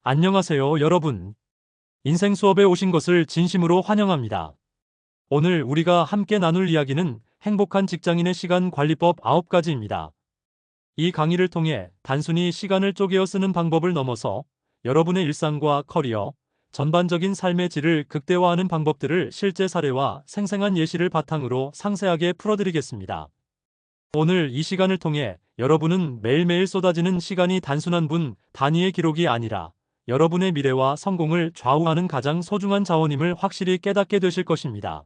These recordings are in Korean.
안녕하세요, 여러분. 인생 수업에 오신 것을 진심으로 환영합니다. 오늘 우리가 함께 나눌 이야기는 행복한 직장인의 시간 관리법 9가지입니다. 이 강의를 통해 단순히 시간을 쪼개어 쓰는 방법을 넘어서 여러분의 일상과 커리어, 전반적인 삶의 질을 극대화하는 방법들을 실제 사례와 생생한 예시를 바탕으로 상세하게 풀어드리겠습니다. 오늘 이 시간을 통해 여러분은 매일매일 쏟아지는 시간이 단순한 분 단위의 기록이 아니라 여러분의 미래와 성공을 좌우하는 가장 소중한 자원임을 확실히 깨닫게 되실 것입니다.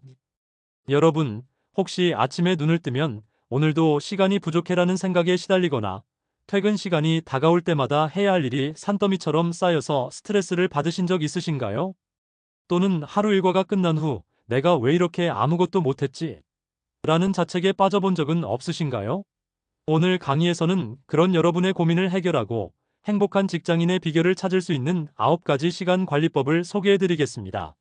여러분, 혹시 아침에 눈을 뜨면 오늘도 시간이 부족해라는 생각에 시달리거나 퇴근 시간이 다가올 때마다 해야 할 일이 산더미처럼 쌓여서 스트레스를 받으신 적 있으신가요? 또는 하루 일과가 끝난 후 내가 왜 이렇게 아무것도 못했지? 라는 자책에 빠져본 적은 없으신가요? 오늘 강의에서는 그런 여러분의 고민을 해결하고 행복한 직장인의 비결을 찾을 수 있는 9가지 시간 관리법을 소개해드리겠습니다.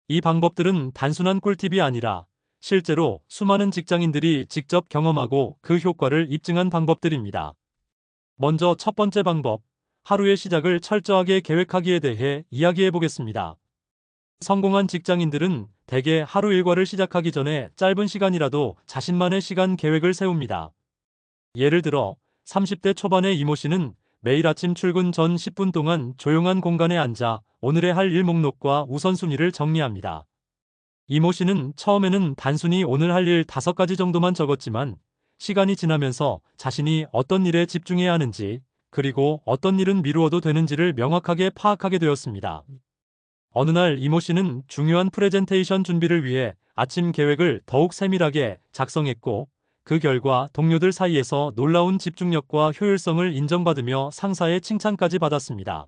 이 방법들은 단순한 꿀팁이 아니라 실제로 수많은 직장인들이 직접 경험하고 그 효과를 입증한 방법들입니다. 먼저 첫 번째 방법, 하루의 시작을 철저하게 계획하기에 대해 이야기해 보겠습니다. 성공한 직장인들은 대개 하루 일과를 시작하기 전에 짧은 시간이라도 자신만의 시간 계획을 세웁니다. 예를 들어 30대 초반의 이모 씨는 매일 아침 출근 전 10분 동안 조용한 공간에 앉아 오늘의 할 일 목록과 우선순위를 정리합니다. 이모 씨는 처음에는 단순히 오늘 할 일 5가지 정도만 적었지만 시간이 지나면서 자신이 어떤 일에 집중해야 하는지 그리고 어떤 일은 미루어도 되는지를 명확하게 파악하게 되었습니다. 어느 날 이모 씨는 중요한 프레젠테이션 준비를 위해 아침 계획을 더욱 세밀하게 작성했고 그 결과 동료들 사이에서 놀라운 집중력과 효율성을 인정받으며 상사의 칭찬까지 받았습니다.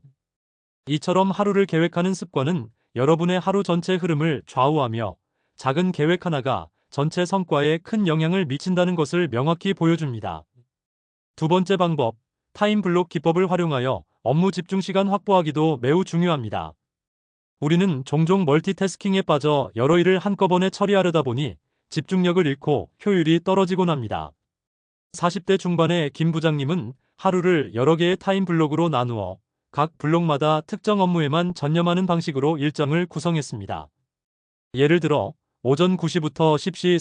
이처럼 하루를 계획하는 습관은 여러분의 하루 전체 흐름을 좌우하며 작은 계획 하나가 전체 성과에 큰 영향을 미친다는 것을 명확히 보여줍니다. 두 번째 방법, 타임블록 기법을 활용하여 업무 집중 시간 확보하기도 매우 중요합니다. 우리는 종종 멀티태스킹에 빠져 여러 일을 한꺼번에 처리하려다 보니 집중력을 잃고 효율이 떨어지곤 합니다. 40대 중반의 김 부장님은 하루를 여러 개의 타임 블록으로 나누어 각 블록마다 특정 업무에만 전념하는 방식으로 일정을 구성했습니다. 예를 들어 오전 9시부터 10시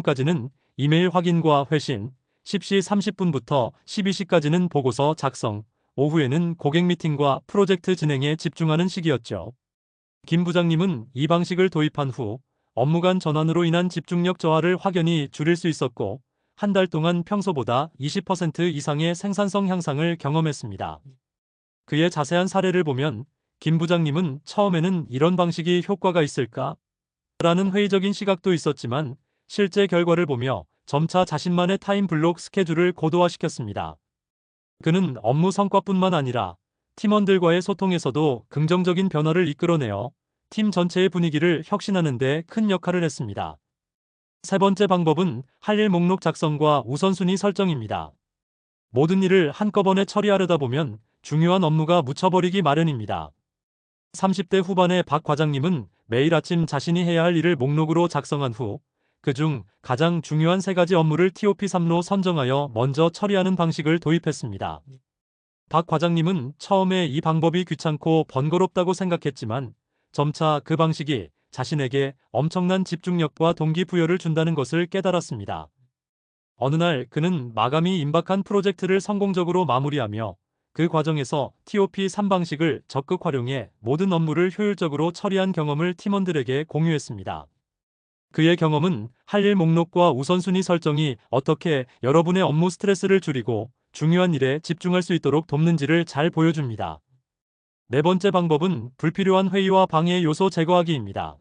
30분까지는 이메일 확인과 회신, 10시 30분부터 12시까지는 보고서 작성, 오후에는 고객 미팅과 프로젝트 진행에 집중하는 시기였죠. 김 부장님은 이 방식을 도입한 후 업무 간 전환으로 인한 집중력 저하를 확연히 줄일 수 있었고 한 달 동안 평소보다 20% 이상의 생산성 향상을 경험했습니다. 그의 자세한 사례를 보면 김 부장님은 처음에는 이런 방식이 효과가 있을까? 라는 회의적인 시각도 있었지만 실제 결과를 보며 점차 자신만의 타임블록 스케줄을 고도화시켰습니다. 그는 업무 성과뿐만 아니라 팀원들과의 소통에서도 긍정적인 변화를 이끌어내어 팀 전체의 분위기를 혁신하는 데 큰 역할을 했습니다. 세 번째 방법은 할 일 목록 작성과 우선순위 설정입니다. 모든 일을 한꺼번에 처리하려다 보면 중요한 업무가 묻혀버리기 마련입니다. 30대 후반의 박 과장님은 매일 아침 자신이 해야 할 일을 목록으로 작성한 후 그중 가장 중요한 3가지 업무를 TOP3로 선정하여 먼저 처리하는 방식을 도입했습니다. 박 과장님은 처음에 이 방법이 귀찮고 번거롭다고 생각했지만 점차 그 방식이 자신에게 엄청난 집중력과 동기부여를 준다는 것을 깨달았습니다. 어느 날 그는 마감이 임박한 프로젝트를 성공적으로 마무리하며 그 과정에서 TOP3 방식을 적극 활용해 모든 업무를 효율적으로 처리한 경험을 팀원들에게 공유했습니다. 그의 경험은 할 일 목록과 우선순위 설정이 어떻게 여러분의 업무 스트레스를 줄이고 중요한 일에 집중할 수 있도록 돕는지를 잘 보여줍니다. 네 번째 방법은 불필요한 회의와 방해 요소 제거하기입니다.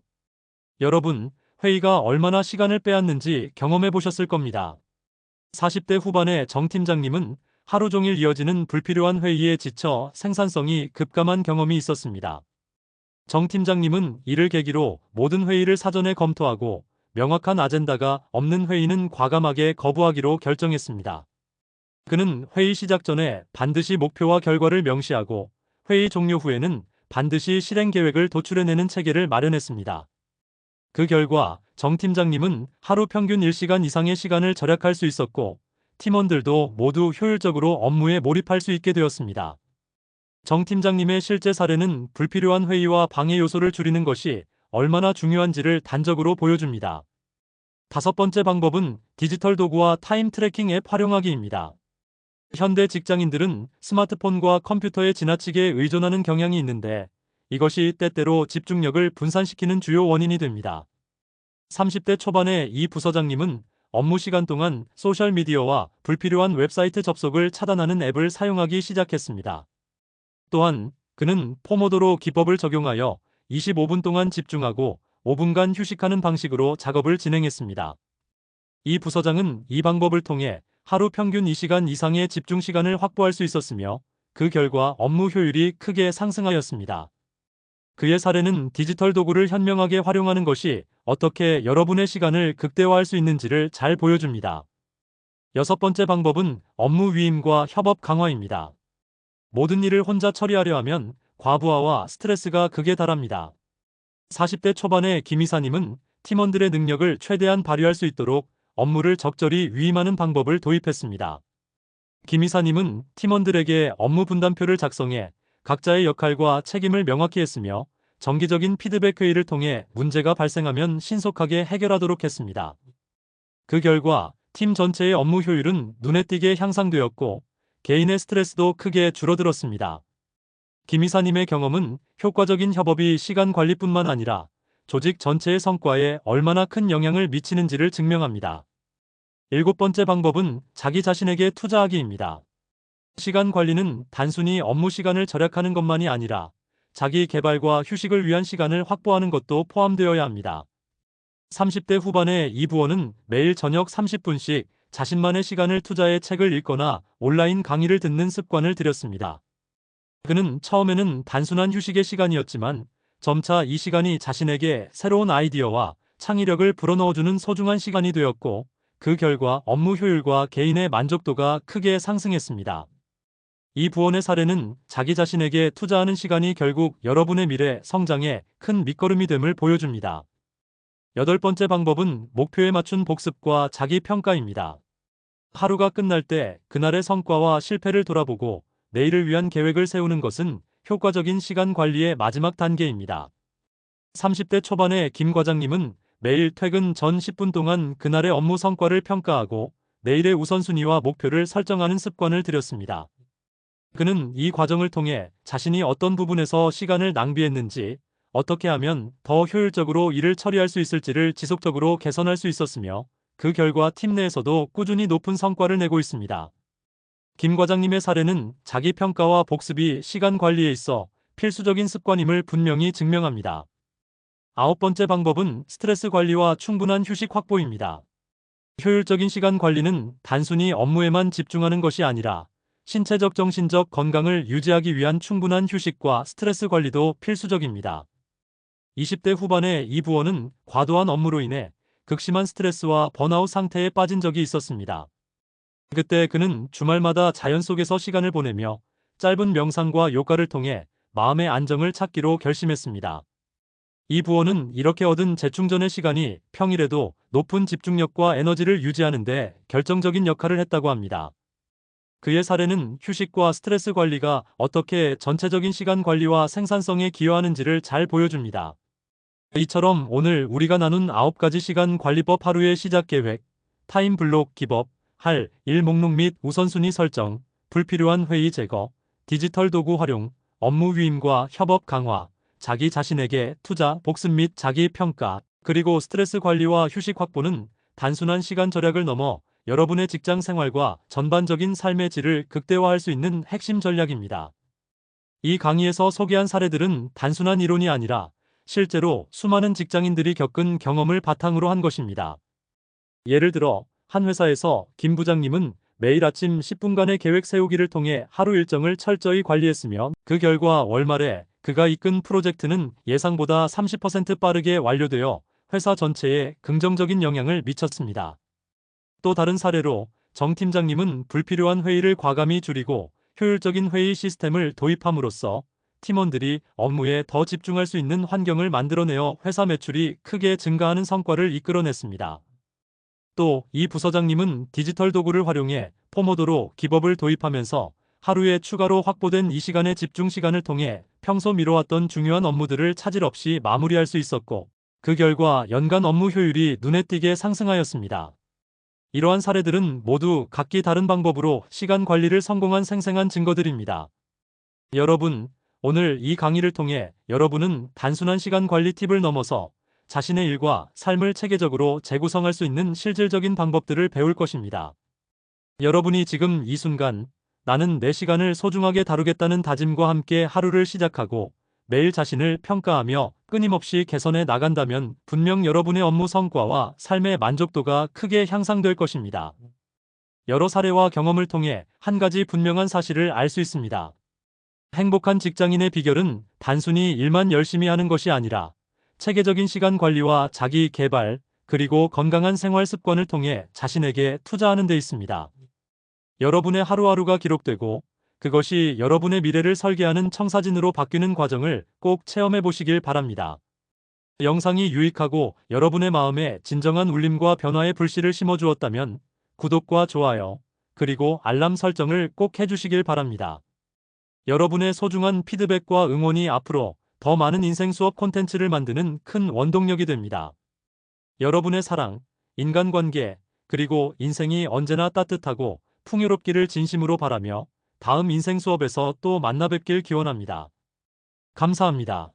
여러분, 회의가 얼마나 시간을 빼앗는지 경험해 보셨을 겁니다. 40대 후반의 정 팀장님은 하루 종일 이어지는 불필요한 회의에 지쳐 생산성이 급감한 경험이 있었습니다. 정 팀장님은 이를 계기로 모든 회의를 사전에 검토하고 명확한 아젠다가 없는 회의는 과감하게 거부하기로 결정했습니다. 그는 회의 시작 전에 반드시 목표와 결과를 명시하고 회의 종료 후에는 반드시 실행 계획을 도출해내는 체계를 마련했습니다. 그 결과 정 팀장님은 하루 평균 1시간 이상의 시간을 절약할 수 있었고 팀원들도 모두 효율적으로 업무에 몰입할 수 있게 되었습니다. 정 팀장님의 실제 사례는 불필요한 회의와 방해 요소를 줄이는 것이 얼마나 중요한지를 단적으로 보여줍니다. 다섯 번째 방법은 디지털 도구와 타임 트래킹 앱 활용하기입니다. 현대 직장인들은 스마트폰과 컴퓨터에 지나치게 의존하는 경향이 있는데 이것이 때때로 집중력을 분산시키는 주요 원인이 됩니다. 30대 초반의 이 부서장님은 업무 시간 동안 소셜미디어와 불필요한 웹사이트 접속을 차단하는 앱을 사용하기 시작했습니다. 또한 그는 포모도로 기법을 적용하여 25분 동안 집중하고 5분간 휴식하는 방식으로 작업을 진행했습니다. 이 부서장은 이 방법을 통해 하루 평균 2시간 이상의 집중 시간을 확보할 수 있었으며 그 결과 업무 효율이 크게 상승하였습니다. 그의 사례는 디지털 도구를 현명하게 활용하는 것이 어떻게 여러분의 시간을 극대화할 수 있는지를 잘 보여줍니다. 여섯 번째 방법은 업무 위임과 협업 강화입니다. 모든 일을 혼자 처리하려 하면 과부하와 스트레스가 극에 달합니다. 40대 초반의 김 이사님은 팀원들의 능력을 최대한 발휘할 수 있도록 업무를 적절히 위임하는 방법을 도입했습니다. 김 이사님은 팀원들에게 업무 분담표를 작성해 각자의 역할과 책임을 명확히 했으며 정기적인 피드백 회의를 통해 문제가 발생하면 신속하게 해결하도록 했습니다. 그 결과 팀 전체의 업무 효율은 눈에 띄게 향상되었고 개인의 스트레스도 크게 줄어들었습니다. 김 이사님의 경험은 효과적인 협업이 시간 관리뿐만 아니라 조직 전체의 성과에 얼마나 큰 영향을 미치는지를 증명합니다. 일곱 번째 방법은 자기 자신에게 투자하기입니다. 시간 관리는 단순히 업무 시간을 절약하는 것만이 아니라 자기 개발과 휴식을 위한 시간을 확보하는 것도 포함되어야 합니다. 30대 후반의 이 부원은 매일 저녁 30분씩 자신만의 시간을 투자해 책을 읽거나 온라인 강의를 듣는 습관을 들였습니다. 그는 처음에는 단순한 휴식의 시간이었지만 점차 이 시간이 자신에게 새로운 아이디어와 창의력을 불어넣어주는 소중한 시간이 되었고 그 결과 업무 효율과 개인의 만족도가 크게 상승했습니다. 이 부원의 사례는 자기 자신에게 투자하는 시간이 결국 여러분의 미래 성장에 큰 밑거름이 됨을 보여줍니다. 여덟 번째 방법은 목표에 맞춘 복습과 자기 평가입니다. 하루가 끝날 때 그날의 성과와 실패를 돌아보고 내일을 위한 계획을 세우는 것은 효과적인 시간 관리의 마지막 단계입니다. 30대 초반의 김 과장님은 매일 퇴근 전 10분 동안 그날의 업무 성과를 평가하고 내일의 우선순위와 목표를 설정하는 습관을 들였습니다. 그는 이 과정을 통해 자신이 어떤 부분에서 시간을 낭비했는지, 어떻게 하면 더 효율적으로 일을 처리할 수 있을지를 지속적으로 개선할 수 있었으며 그 결과 팀 내에서도 꾸준히 높은 성과를 내고 있습니다. 김 과장님의 사례는 자기 평가와 복습이 시간 관리에 있어 필수적인 습관임을 분명히 증명합니다. 아홉 번째 방법은 스트레스 관리와 충분한 휴식 확보입니다. 효율적인 시간 관리는 단순히 업무에만 집중하는 것이 아니라 신체적 정신적 건강을 유지하기 위한 충분한 휴식과 스트레스 관리도 필수적입니다. 20대 후반의 이 부원은 과도한 업무로 인해 극심한 스트레스와 번아웃 상태에 빠진 적이 있었습니다. 그때 그는 주말마다 자연 속에서 시간을 보내며 짧은 명상과 요가를 통해 마음의 안정을 찾기로 결심했습니다. 이 부원은 이렇게 얻은 재충전의 시간이 평일에도 높은 집중력과 에너지를 유지하는 데 결정적인 역할을 했다고 합니다. 그의 사례는 휴식과 스트레스 관리가 어떻게 전체적인 시간 관리와 생산성에 기여하는지를 잘 보여줍니다. 이처럼 오늘 우리가 나눈 9가지 시간 관리법 하루의 시작 계획, 타임 블록 기법, 할 일 목록 및 우선순위 설정, 불필요한 회의 제거, 디지털 도구 활용, 업무 위임과 협업 강화, 자기 자신에게 투자, 복습 및 자기 평가, 그리고 스트레스 관리와 휴식 확보는 단순한 시간 절약을 넘어 여러분의 직장 생활과 전반적인 삶의 질을 극대화할 수 있는 핵심 전략입니다. 이 강의에서 소개한 사례들은 단순한 이론이 아니라 실제로 수많은 직장인들이 겪은 경험을 바탕으로 한 것입니다. 예를 들어 한 회사에서 김 부장님은 매일 아침 10분간의 계획 세우기를 통해 하루 일정을 철저히 관리했으며 그 결과 월말에 그가 이끈 프로젝트는 예상보다 30% 빠르게 완료되어 회사 전체에 긍정적인 영향을 미쳤습니다. 또 다른 사례로 정 팀장님은 불필요한 회의를 과감히 줄이고 효율적인 회의 시스템을 도입함으로써 팀원들이 업무에 더 집중할 수 있는 환경을 만들어내어 회사 매출이 크게 증가하는 성과를 이끌어냈습니다. 또 이 부서장님은 디지털 도구를 활용해 포모도로 기법을 도입하면서 하루에 추가로 확보된 이 시간의 집중 시간을 통해 평소 미뤄왔던 중요한 업무들을 차질 없이 마무리할 수 있었고, 그 결과 연간 업무 효율이 눈에 띄게 상승하였습니다. 이러한 사례들은 모두 각기 다른 방법으로 시간 관리를 성공한 생생한 증거들입니다. 여러분, 오늘 이 강의를 통해 여러분은 단순한 시간 관리 팁을 넘어서 자신의 일과 삶을 체계적으로 재구성할 수 있는 실질적인 방법들을 배울 것입니다. 여러분이 지금 이 순간 나는 내 시간을 소중하게 다루겠다는 다짐과 함께 하루를 시작하고 매일 자신을 평가하며 끊임없이 개선해 나간다면 분명 여러분의 업무 성과와 삶의 만족도가 크게 향상될 것입니다. 여러 사례와 경험을 통해 한 가지 분명한 사실을 알 수 있습니다. 행복한 직장인의 비결은 단순히 일만 열심히 하는 것이 아니라 체계적인 시간 관리와 자기 개발, 그리고 건강한 생활 습관을 통해 자신에게 투자하는 데 있습니다. 여러분의 하루하루가 기록되고 그것이 여러분의 미래를 설계하는 청사진으로 바뀌는 과정을 꼭 체험해 보시길 바랍니다. 영상이 유익하고 여러분의 마음에 진정한 울림과 변화의 불씨를 심어주었다면 구독과 좋아요, 그리고 알람 설정을 꼭 해주시길 바랍니다. 여러분의 소중한 피드백과 응원이 앞으로 더 많은 인생 수업 콘텐츠를 만드는 큰 원동력이 됩니다. 여러분의 사랑, 인간관계, 그리고 인생이 언제나 따뜻하고 풍요롭기를 진심으로 바라며 다음 인생 수업에서 또 만나 뵙길 기원합니다. 감사합니다.